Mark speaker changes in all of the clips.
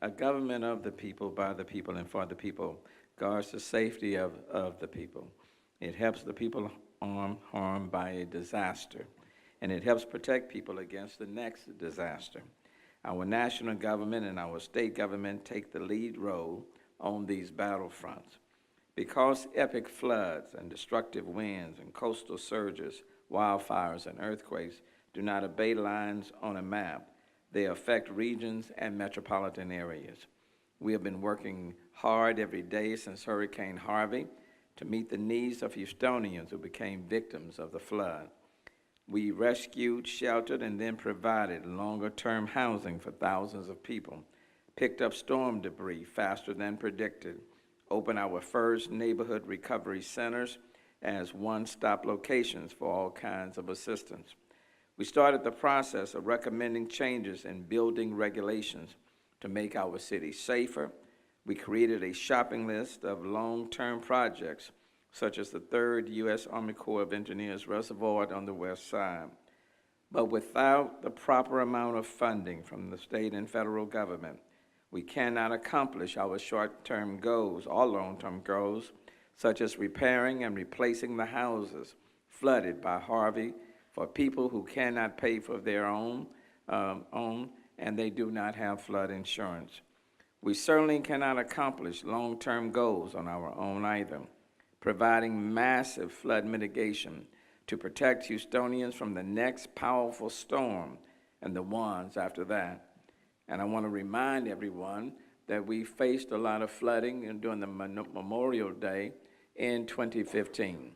Speaker 1: A government of the people, by the people, and for the people guards the safety of the people. It helps the people harmed by a disaster, and it helps protect people against the next disaster. Our national government and our state government take the lead role on these battlefronts. Because epic floods and destructive winds and coastal surges, wildfires and earthquakes do not obey lines on a map, they affect regions and metropolitan areas. We have been working hard every day since Hurricane Harvey to meet the needs of Houstonians who became victims of the flood. We rescued, sheltered, and then provided longer-term housing for thousands of people, picked up storm debris faster than predicted, opened our first neighborhood recovery centers as one-stop locations for all kinds of assistance. We started the process of recommending changes in building regulations to make our city safer. We created a shopping list of long-term projects, such as the 3rd U.S. Army Corps of Engineers Reservoir on the west side. But without the proper amount of funding from the state and federal government, we cannot accomplish our short-term goals or long-term goals, such as repairing and replacing the houses flooded by Harvey for people who cannot pay for their own and they do not have flood insurance. We certainly cannot accomplish long-term goals on our own either. Providing massive flood mitigation to protect Houstonians from the next powerful storm and the ones after that. And I want to remind everyone that we faced a lot of flooding during the Memorial Day in 2015,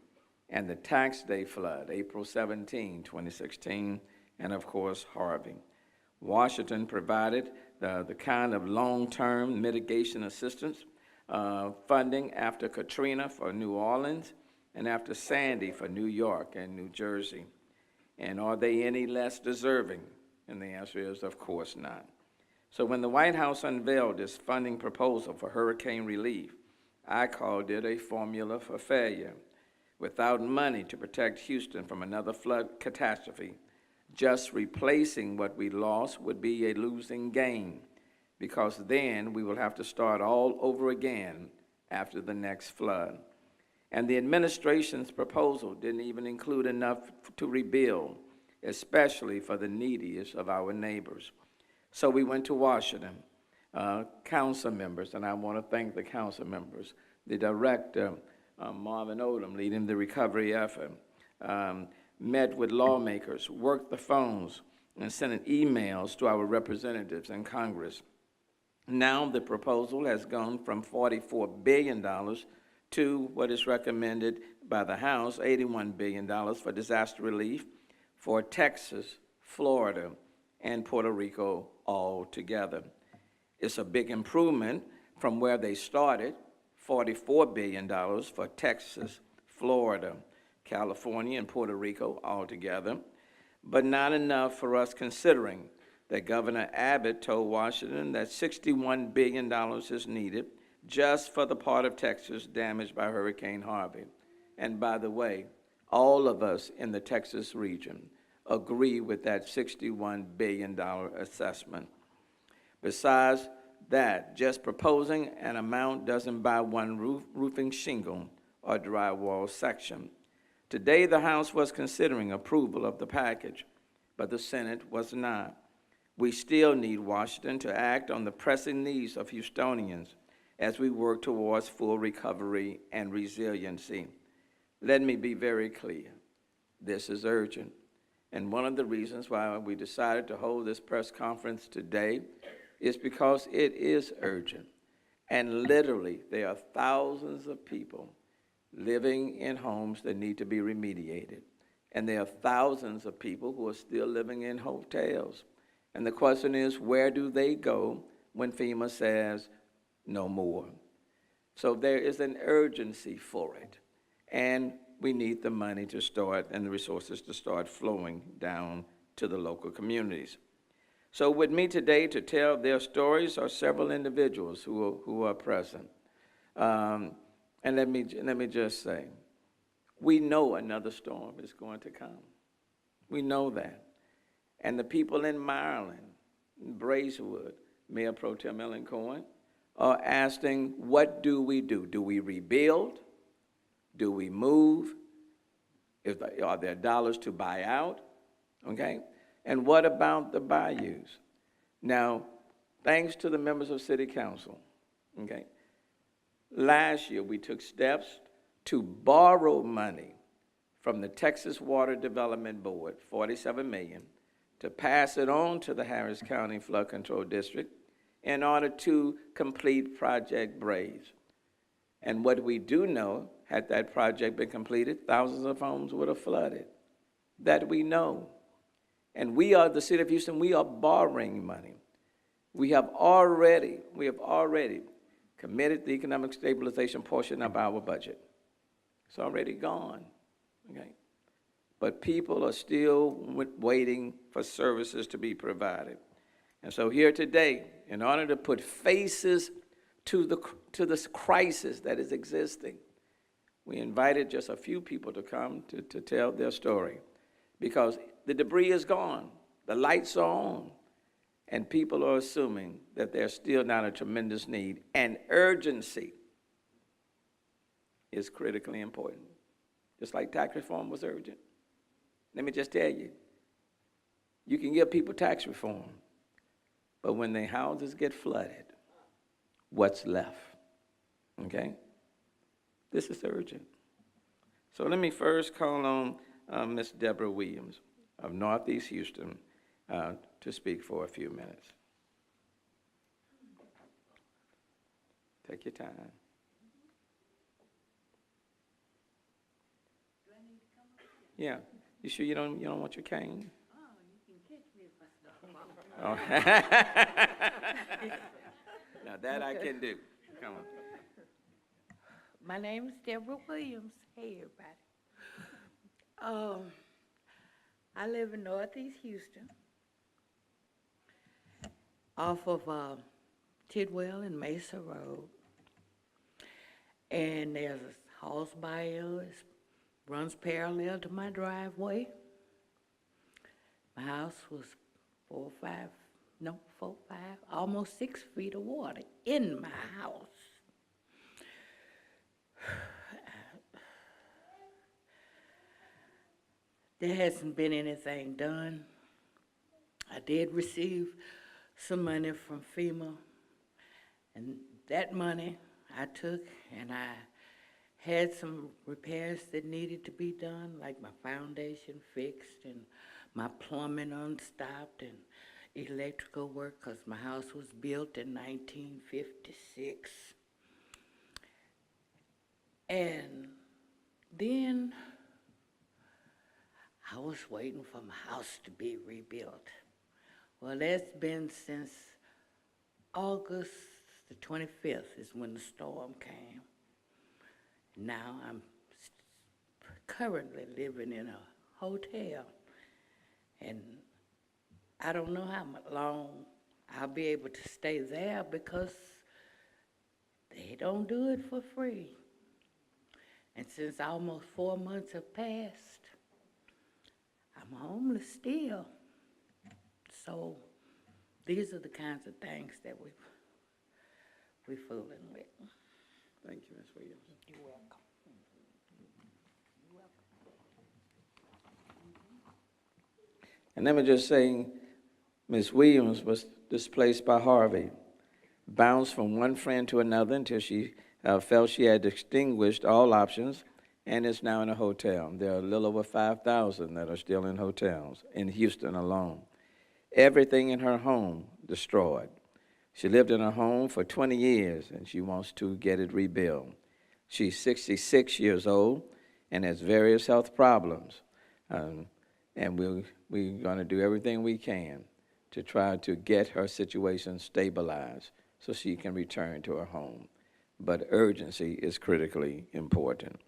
Speaker 1: and the Tax Day flood, April 17, 2016, and of course, Harvey. Washington provided the kind of long-term mitigation assistance funding after Katrina for New Orleans and after Sandy for New York and New Jersey. And are they any less deserving? And the answer is, of course not. So when the White House unveiled this funding proposal for hurricane relief, I called it a formula for failure. Without money to protect Houston from another flood catastrophe, just replacing what we lost would be a losing game, because then we will have to start all over again after the next flood. And the administration's proposal didn't even include enough to rebuild, especially for the neediest of our neighbors. So we went to Washington, council members, and I want to thank the council members, the director, Marvin Odom, leading the recovery effort, met with lawmakers, worked the phones, and sent emails to our representatives in Congress. Now the proposal has gone from $44 billion to what is recommended by the House, $81 billion for disaster relief for Texas, Florida, and Puerto Rico all together. It's a big improvement from where they started, $44 billion for Texas, Florida, California, and Puerto Rico all together, but not enough for us considering that Governor Abbott told Washington that $61 billion is needed just for the part of Texas damaged by Hurricane Harvey. And by the way, all of us in the Texas region agree with that $61 billion assessment. Besides that, just proposing an amount doesn't buy one roofing shingle or drywall section. Today, the House was considering approval of the package, but the Senate was not. We still need Washington to act on the pressing needs of Houstonians as we work towards full recovery and resiliency. Let me be very clear. This is urgent. And one of the reasons why we decided to hold this press conference today is because it is urgent. And literally, there are thousands of people living in homes that need to be remediated. And there are thousands of people who are still living in hotels. And the question is, where do they go when FEMA says no more? So there is an urgency for it. And we need the money to start and the resources to start flowing down to the local communities. So with me today to tell their stories are several individuals who are present. And let me just say, we know another storm is going to come. We know that. And the people in Maryland, in Braeswood, Mayor Pro Tem Ellen Cohen, are asking, what do we do? Do we rebuild? Do we move? Are there dollars to buy out? Okay? And what about the bayous? Now, thanks to the members of City Council, okay, last year we took steps to borrow money from the Texas Water Development Board, $47 million, to pass it on to the Harris County Flood Control District in order to complete Project Braves. And what we do know, had that project been completed, thousands of homes would have flooded. That we know. And we are, the city of Houston, we are borrowing money. We have already committed the economic stabilization portion of our budget. It's already gone, okay? But people are still waiting for services to be provided. And so here today, in order to put faces to this crisis that is existing, we invited just a few people to come to tell their story, because the debris is gone, the lights are on, and people are assuming that there's still not a tremendous need, and urgency is critically important. Just like tax reform was urgent. Let me just tell you, you can give people tax reform, but when their houses get flooded, what's left? Okay? This is urgent. So let me first call on Ms. Deborah Williams of Northeast Houston to speak for a few minutes. Take your time.
Speaker 2: Do I need to come up?
Speaker 1: Yeah. You sure you don't want your cane?
Speaker 2: Oh, you can catch me if I start.
Speaker 1: Oh. Now that I can do. Come on.
Speaker 2: My name is Deborah Williams. Hey, everybody. I live in Northeast Houston, off of Tidwell and Mesa Road. And there's a house bio that runs parallel to my driveway. My house was 4, 5, almost 6 feet of water in my house. There hasn't been anything done. I did receive some money from FEMA, and that money I took and I had some repairs that needed to be done, like my foundation fixed and my plumbing unstopped and electrical work, because my house was built in 1956. And then I was waiting for my house to be rebuilt. Well, that's been since August the 25th is when the storm came. Now I'm currently living in a hotel, and I don't know how long I'll be able to stay there because they don't do it for free. And since almost 4 months have passed, I'm homeless still. So these are the kinds of things that we're fooling with.
Speaker 1: Thank you, Ms. Williams.
Speaker 2: You're welcome. You're welcome.
Speaker 1: And let me just say, Ms. Williams was displaced by Harvey, bounced from one friend to another until she felt she had extinguished all options, and is now in a hotel. There are a little over 5,000 that are still in hotels in Houston alone. Everything in her home destroyed. She lived in her home for 20 years, and she wants to get it rebuilt. She's 66 years old and has various health problems. And we're going to do everything we can to try to get her situation stabilized so she can return to her home. But urgency is critically important.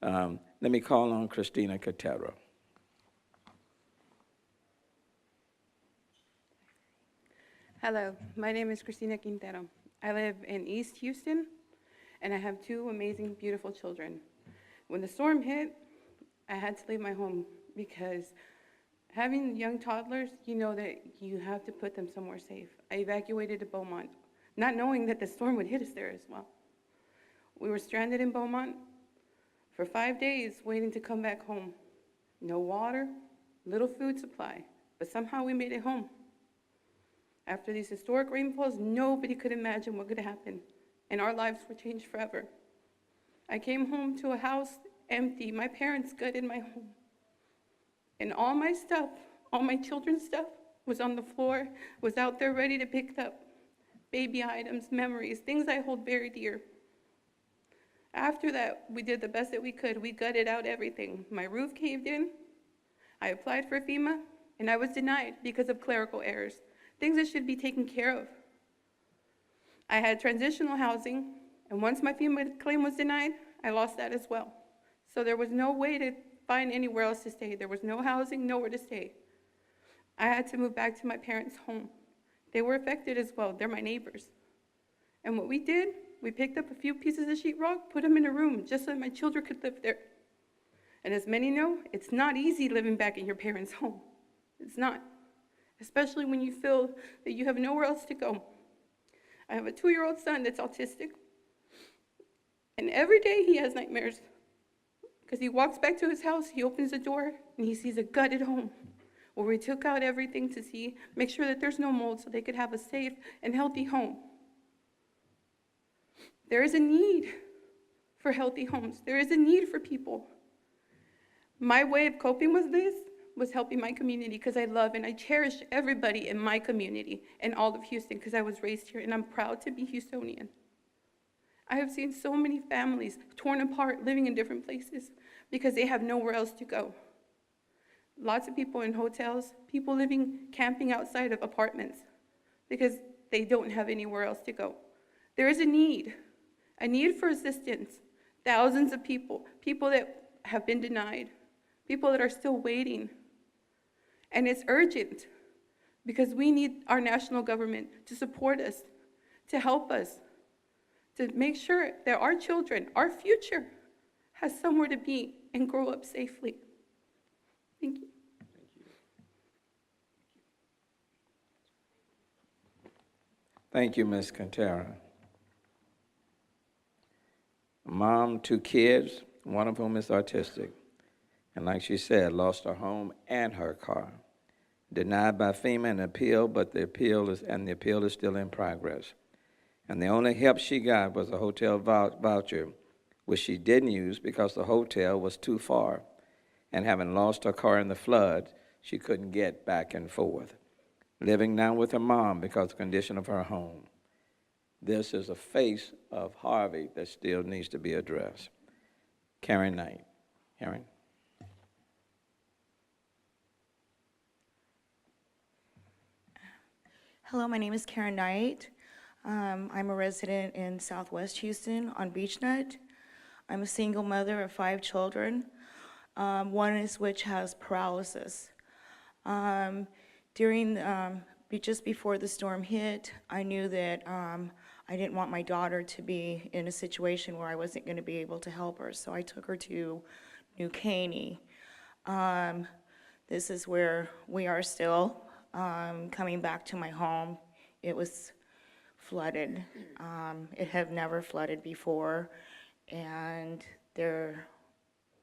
Speaker 1: Let me call on Christina Cotero.
Speaker 3: Hello, my name is Cristina Quintero. I live in East Houston, and I have 2 amazing, beautiful children. When the storm hit, I had to leave my home because Having young toddlers, you know that you have to put them somewhere safe. I evacuated to Beaumont, not knowing that the storm would hit us there as well. We were stranded in Beaumont for 5 days waiting to come back home. No water, little food supply, but somehow we made it home. After these historic rainfalls, nobody could imagine what could happen, and our lives were changed forever. I came home to a house empty. My parents gutted my home. And all my stuff, all my children's stuff, was on the floor, was out there ready to pick up. Baby items, memories, things I hold very dear. After that, we did the best that we could. We gutted out everything. My roof caved in. I applied for FEMA, and I was denied because of clerical errors, things that should be taken care of. I had transitional housing, and once my FEMA claim was denied, I lost that as well. So there was no way to find anywhere else to stay. There was no housing, nowhere to stay. I had to move back to my parents' home. They were affected as well. They're my neighbors. And what we did, we picked up a few pieces of sheetrock, put them in a room just so that my children could live there. And as many know, it's not easy living back in your parents' home. It's not, especially when you feel that you have nowhere else to go. I have a 2-year-old son that's autistic, and every day he has nightmares because he walks back to his house, he opens the door, and he sees a gutted home where we took out everything to make sure that there's no mold so they could have a safe and healthy home. There is a need for healthy homes. There is a need for people. My way of coping with this was helping my community because I love and I cherish everybody in my community and all of Houston because I was raised here and I'm proud to be Houstonian. I have seen so many families torn apart living in different places because they have nowhere else to go. Lots of people in hotels, people living, camping outside of apartments because they don't have anywhere else to go. There is a need for assistance. Thousands of people that have been denied, people that are still waiting. And it's urgent because we need our national government to support us, to help us, to make sure that our children, our future, has somewhere to be and grow up safely. Thank you.
Speaker 1: Thank you, Ms. Quintero. Mom, 2 kids, one of whom is autistic. And like she said, lost her home and her car. Denied by FEMA and appeal, but the appeal is still in progress. And the only help she got was a hotel voucher, which she didn't use because the hotel was too far. And having lost her car in the flood, she couldn't get back and forth. Living now with her mom because of the condition of her home. This is a face of Harvey that still needs to be addressed. Karen Knight. Karen?
Speaker 4: Hello, my name is Karen Knight. I'm a resident in Southwest Houston on Beechnut. I'm a single mother of 5 children, one is which has paralysis. Just before the storm hit, I knew that I didn't want my daughter to be in a situation where I wasn't going to be able to help her, so I took her to New Caney. This is where we are still. Coming back to my home, it was flooded. It had never flooded before, and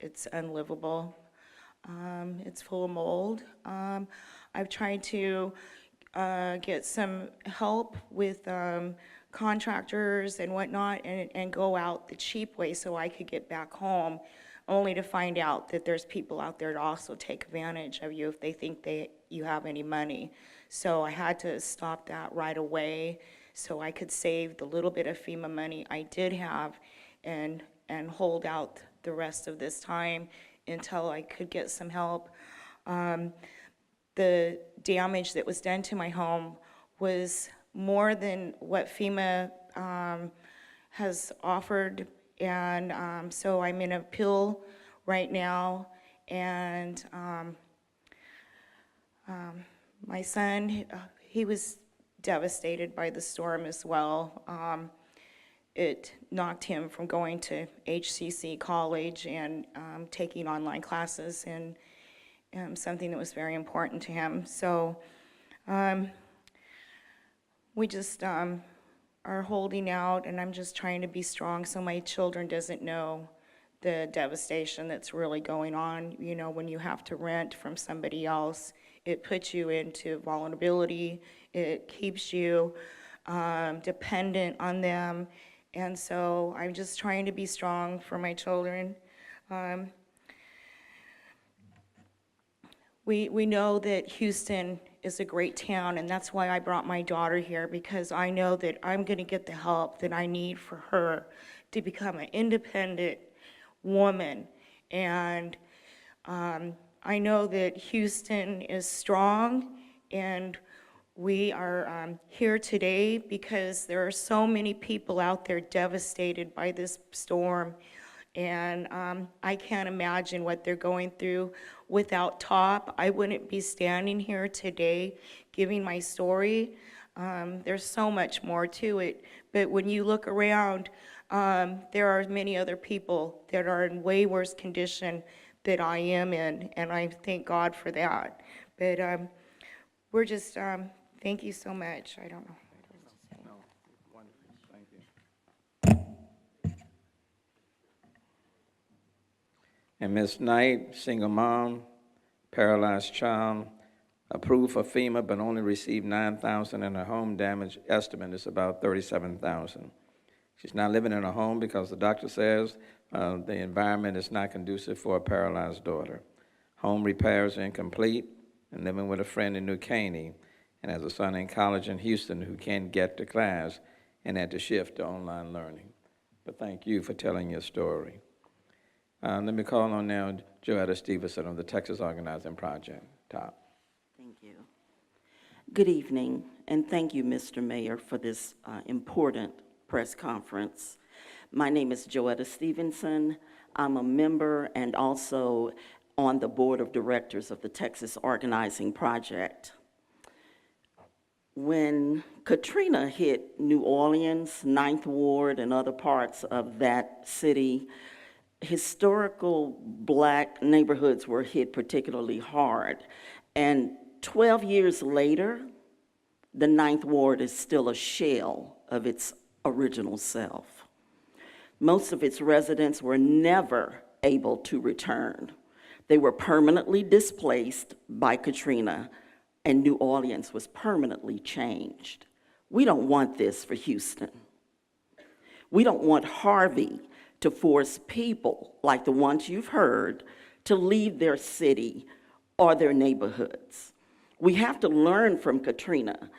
Speaker 4: it's unlivable. It's full of mold. I've tried to get some help with contractors and whatnot and go out the cheap way so I could get back home, only to find out that there's people out there to also take advantage of you if they think you have any money. So I had to stop that right away so I could save the little bit of FEMA money I did have and hold out the rest of this time until I could get some help. The damage that was done to my home was more than what FEMA has offered, and so I'm in appeal right now, and my son, he was devastated by the storm as well. It knocked him from going to HCC college and taking online classes, something that was very important to him. So we just are holding out, and I'm just trying to be strong so my children doesn't know the devastation that's really going on. You know, when you have to rent from somebody else, it puts you into vulnerability. It keeps you dependent on them. And so I'm just trying to be strong for my children. We know that Houston is a great town, and that's why I brought my daughter here, because I know that I'm going to get the help that I need for her to become an independent woman. And I know that Houston is strong, and we are here today because there are so many people out there devastated by this storm. And I can't imagine what they're going through. Without TOP, I wouldn't be standing here today giving my story. There's so much more to it. But when you look around, there are many other people that are in way worse condition than I am in, and I thank God for that. But we're just, thank you so much. I don't know.
Speaker 1: No, wonderful, thank you. And Ms. Knight, single mom, paralyzed child, approved for FEMA, but only received $9,000, and her home damage estimate is about $37,000. She's not living in a home because the doctor says the environment is not conducive for a paralyzed daughter. Home repairs are incomplete, and living with a friend in New Caney, and has a son in college in Houston who can't get to class and had to shift to online learning. But thank you for telling your story. Let me call on now Joetta Stevenson of the Texas Organizing Project. TOP.
Speaker 5: Thank you. Good evening, and thank you, Mr. Mayor, for this important press conference. My name is Joetta Stevenson. I'm a member and also on the board of directors of the Texas Organizing Project. When Katrina hit New Orleans, 9th Ward, and other parts of that city, historical Black neighborhoods were hit particularly hard. And 12 years later, the 9th Ward is still a shell of its original self. Most of its residents were never able to return. They were permanently displaced by Katrina, and New Orleans was permanently changed. We don't want this for Houston. We don't want Harvey to force people like the ones you've heard to leave their city or their neighborhoods. We have to learn from Katrina,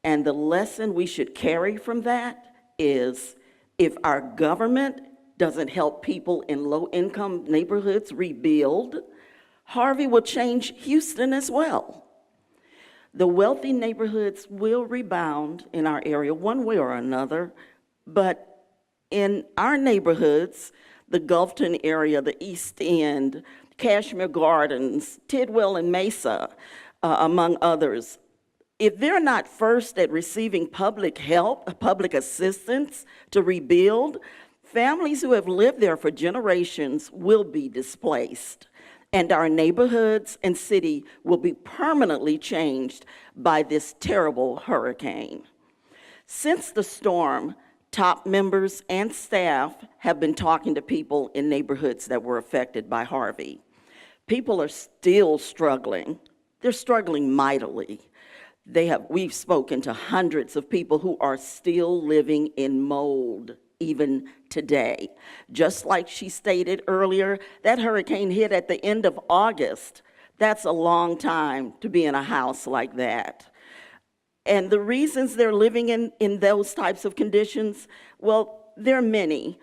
Speaker 5: and the lesson we should carry from that is if our government doesn't help people in low-income neighborhoods rebuild, Harvey will change Houston as well. The wealthy neighborhoods will rebound in our area one way or another, but in our neighborhoods, the Gulfton area, the East End, Cashmere Gardens, Tidwell and Mesa, among others, if they're not first at receiving public help, public assistance to rebuild, families who have lived there for generations will be displaced. And our neighborhoods and city will be permanently changed by this terrible hurricane. Since the storm, TOP members and staff have been talking to people in neighborhoods that were affected by Harvey. People are still struggling. They're struggling mightily. We've spoken to hundreds of people who are still living in mold even today. Just like she stated earlier, that hurricane hit at the end of August. That's a long time to be in a house like that. And the reasons they're living in those types of conditions, well, there are many.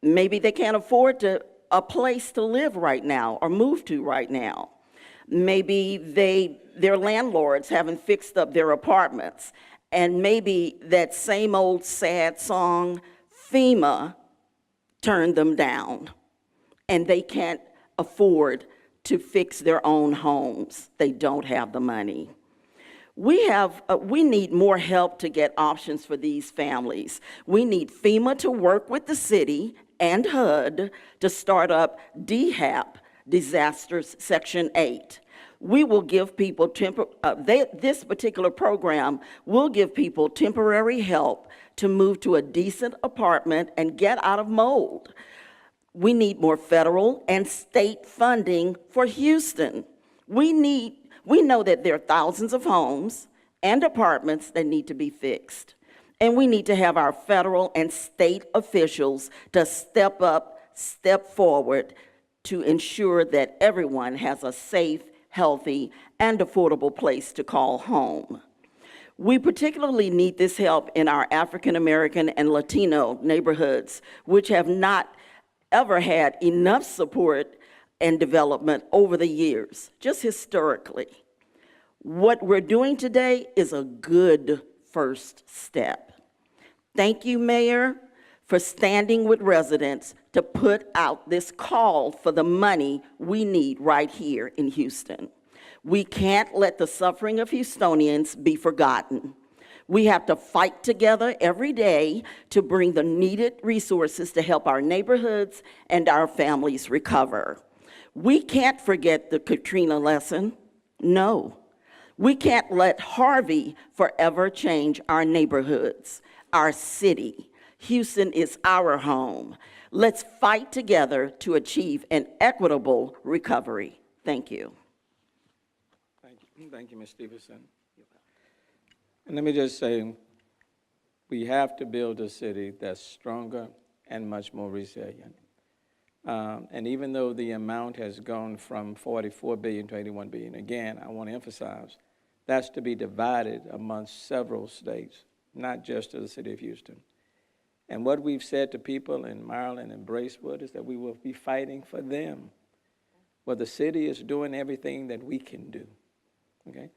Speaker 5: Maybe they can't afford a place to live right now or move to right now. Maybe their landlords haven't fixed up their apartments. And maybe that same old sad song, FEMA, turned them down. And they can't afford to fix their own homes. They don't have the money. We need more help to get options for these families. We need FEMA to work with the city and HUD to start up DHAP, Disasters, Section 8. We will give people, this particular program will give people temporary help to move to a decent apartment and get out of mold. We need more federal and state funding for Houston. We know that there are thousands of homes and apartments that need to be fixed. And we need to have our federal and state officials to step up, step forward to ensure that everyone has a safe, healthy, and affordable place to call home. We particularly need this help in our African American and Latino neighborhoods, which have not ever had enough support and development over the years, just historically. What we're doing today is a good first step. Thank you, Mayor, for standing with residents to put out this call for the money we need right here in Houston. We can't let the suffering of Houstonians be forgotten. We have to fight together every day to bring the needed resources to help our neighborhoods and our families recover. We can't forget the Katrina lesson. No. We can't let Harvey forever change our neighborhoods, our city. Houston is our home. Let's fight together to achieve an equitable recovery. Thank you.
Speaker 1: Thank you, Ms. Stevenson. And let me just say, we have to build a city that's stronger and much more resilient. And even though the amount has gone from 44 billion to 81 billion, again, I want to emphasize, that's to be divided amongst several states, not just to the city of Houston. And what we've said to people in Maryland and Bracewood is that we will be fighting for them. Well, the city is doing everything that we can do, okay?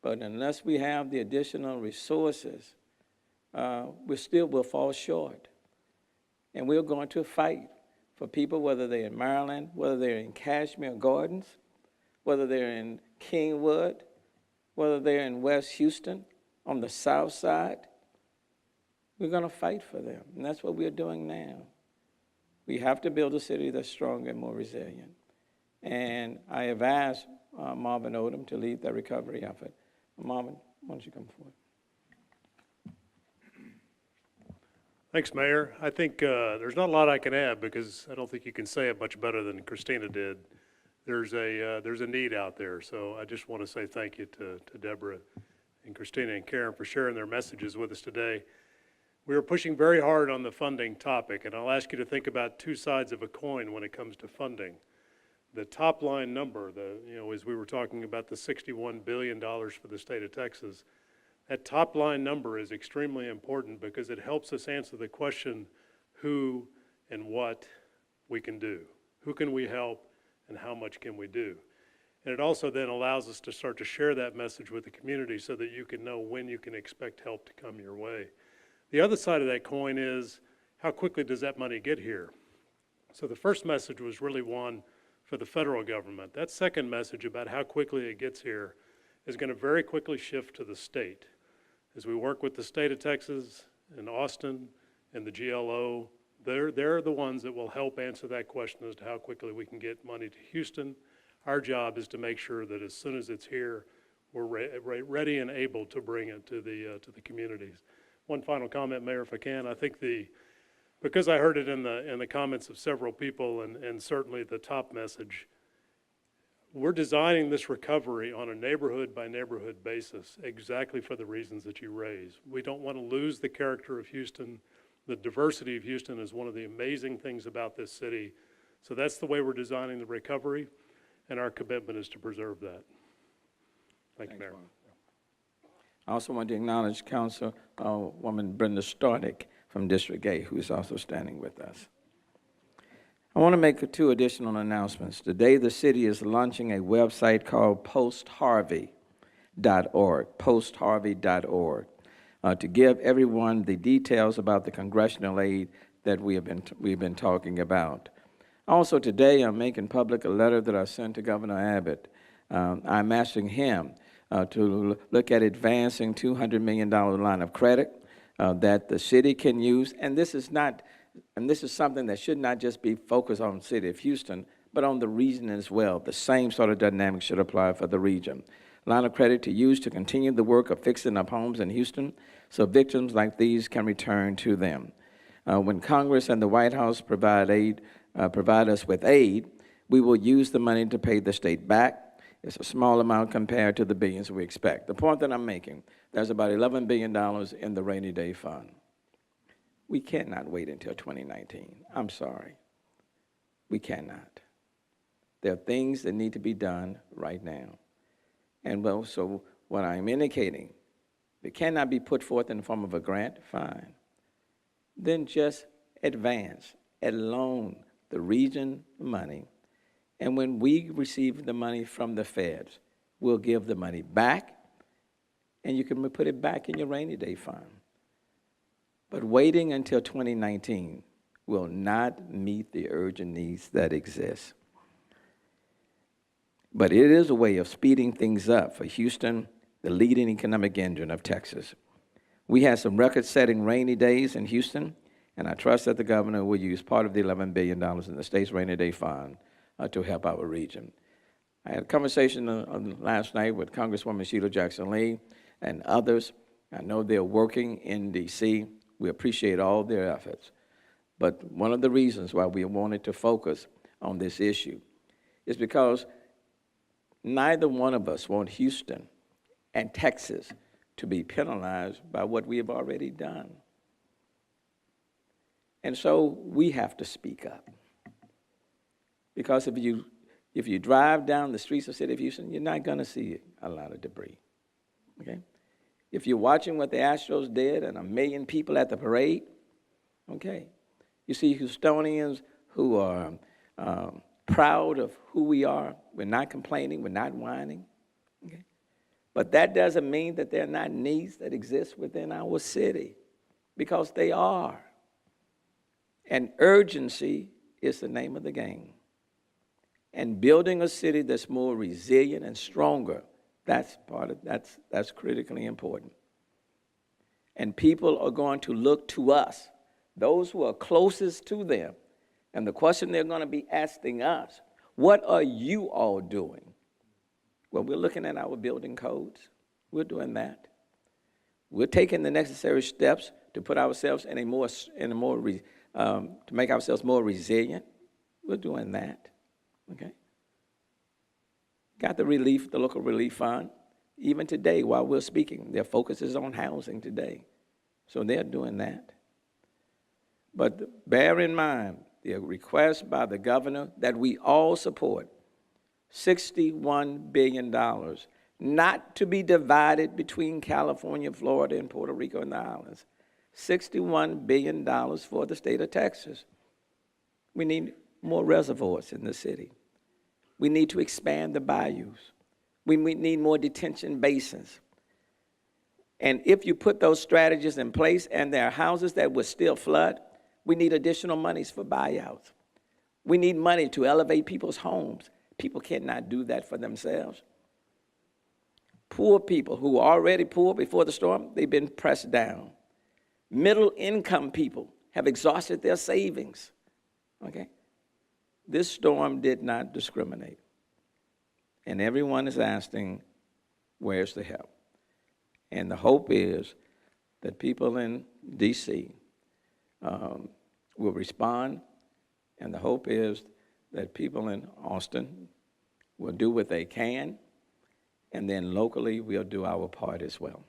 Speaker 1: But unless we have the additional resources, we still will fall short. And we're going to fight for people, whether they're in Maryland, whether they're in Cashmere Gardens, whether they're in Kingwood, whether they're in West Houston, on the south side. We're going to fight for them, and that's what we're doing now. We have to build a city that's stronger and more resilient. And I have asked Marvin Odom to lead that recovery effort. Marvin, why don't you come forward?
Speaker 6: Thanks, Mayor. I think there's not a lot I can add because I don't think you can say it much better than Christina did. There's a need out there, so I just want to say thank you to Deborah and Christina and Karen for sharing their messages with us today. We are pushing very hard on the funding topic, and I'll ask you to think about two sides of a coin when it comes to funding. The top line number, as we were talking about the $61 billion for the state of Texas, that top line number is extremely important because it helps us answer the question who and what we can do. Who can we help and how much can we do? And it also then allows us to start to share that message with the community so that you can know when you can expect help to come your way. The other side of that coin is how quickly does that money get here? So the first message was really one for the federal government. That second message about how quickly it gets here is going to very quickly shift to the state. As we work with the state of Texas and Austin and the GLO, they're the ones that will help answer that question as to how quickly we can get money to Houston. Our job is to make sure that as soon as it's here, we're ready and able to bring it to the communities. One final comment, Mayor, if I can. I think because I heard it in the comments of several people and certainly the top message, we're designing this recovery on a neighborhood by neighborhood basis exactly for the reasons that you raised. We don't want to lose the character of Houston. The diversity of Houston is one of the amazing things about this city. So that's the way we're designing the recovery, and our commitment is to preserve that. Thank you, Mayor.
Speaker 1: I also want to acknowledge Councilwoman Brenda Stardick from District 8, who is also standing with us. I want to make two additional announcements. Today, the city is launching a website called postharvey.org, postharvey.org, to give everyone the details about the congressional aid that we've been talking about. Also today, I'm making public a letter that I sent to Governor Abbott. I'm asking him to look at advancing $200 million line of credit that the city can use, and this is something that should not just be focused on the city of Houston, but on the region as well. The same sort of dynamic should apply for the region. Line of credit to use to continue the work of fixing up homes in Houston so victims like these can return to them. When Congress and the White House provide us with aid, we will use the money to pay the state back. It's a small amount compared to the billions we expect. The point that I'm making, there's about $11 billion in the rainy day fund. We cannot wait until 2019. I'm sorry. We cannot. There are things that need to be done right now. And well, so what I'm indicating, it cannot be put forth in the form of a grant, fine. Then just advance, loan the region money. And when we receive the money from the feds, we'll give the money back, and you can put it back in your rainy day fund. But waiting until 2019 will not meet the urgent needs that exist. But it is a way of speeding things up for Houston, the leading economic engine of Texas. We had some record-setting rainy days in Houston, and I trust that the governor will use part of the $11 billion in the state's rainy day fund to help our region. I had a conversation last night with Congresswoman Sheila Jackson Lee and others. I know they're working in D.C. We appreciate all their efforts. But one of the reasons why we wanted to focus on this issue is because neither one of us want Houston and Texas to be penalized by what we have already done. And so we have to speak up. Because if you drive down the streets of the city of Houston, you're not going to see a lot of debris, okay? If you're watching what the Astros did and 1 million people at the parade, okay? You see Houstonians who are proud of who we are. We're not complaining. We're not whining, okay? But that doesn't mean that there are not needs that exist within our city, because they are. And urgency is the name of the game. And building a city that's more resilient and stronger, that's critically important. And people are going to look to us, those who are closest to them. And the question they're going to be asking us, what are you all doing? Well, we're looking at our building codes. We're doing that. We're taking the necessary steps to put ourselves to make ourselves more resilient. We're doing that. Okay. Got the local relief fund. Even today, while we're speaking, their focus is on housing today. So they're doing that. But bear in mind the request by the governor that we all support, $61 billion, not to be divided between California, Florida, and Puerto Rico and the islands. $61 billion for the state of Texas. We need more reservoirs in the city. We need to expand the bayous. We need more detention basins. And if you put those strategies in place and there are houses that will still flood, we need additional monies for buyouts. We need money to elevate people's homes. People cannot do that for themselves. Poor people who were already poor before the storm, they've been pressed down. Middle income people have exhausted their savings, okay? This storm did not discriminate. And everyone is asking, where's the help? And the hope is that people in D.C. will respond, and the hope is that people in Austin will do what they can, and then locally we'll do our part as well.